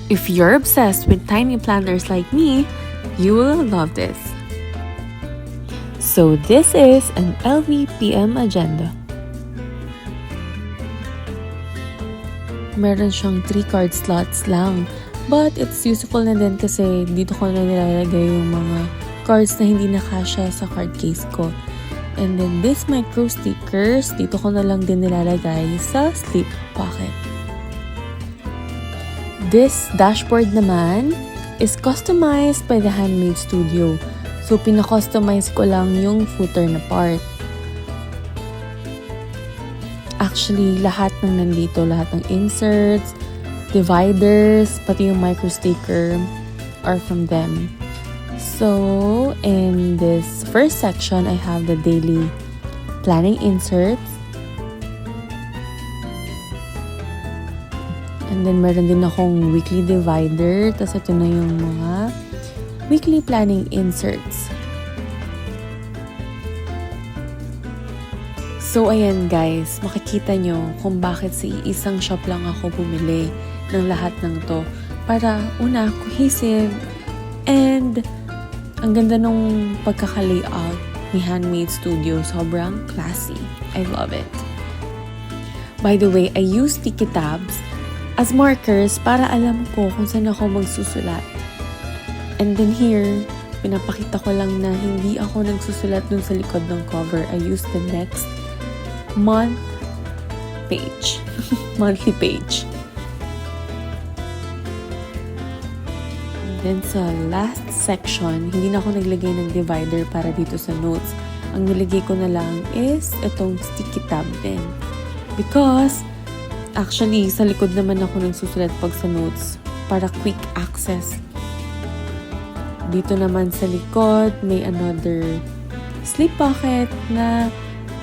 If you're obsessed with tiny planners like me, you will love this. So this is an LVPM agenda. Meron siyang 3 card slots lang. But it's useful na din kasi dito ko na nilalagay yung mga cards na hindi nakasya sa card case ko. And then this micro stickers, dito ko na lang din nilalagay sa slip pocket. This dashboard naman is customized by the Handmade Studio. So pina-customize ko lang yung footer na part. Actually, lahat ng nandito, lahat ng inserts, dividers, pati yung micro sticker are from them. So, in this first section, I have the daily planning inserts. And then, meron din akong weekly divider. Tapos, ito na yung mga weekly planning inserts. So, ayan guys, makikita nyo kung bakit sa isang shop lang ako bumili ng lahat ng to. Para, una, cohesive, and ang ganda nung pagkaka-layout ni Handmade Studio. Sobrang classy. I love it. By the way, I use sticky tabs as markers para alam ko kung saan ako magsusulat. And then here, pinapakita ko lang na hindi ako nagsusulat dun sa likod ng cover. I use the next month page. Monthly page. And then sa last section, hindi na ako naglagay ng divider para dito sa notes. Ang nilagay ko na lang is itong sticky tab din. Because, actually, sa likod naman ako nagsusulat pag sa notes para quick access. Dito naman sa likod, may another slip pocket na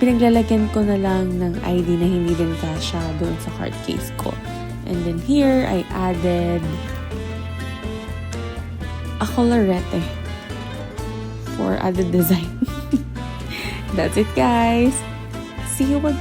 pinaglalagyan ko na lang ng ID na hindi din kasya doon sa card case ko. And then here, I added a colorete for added design. That's it, guys. See you again.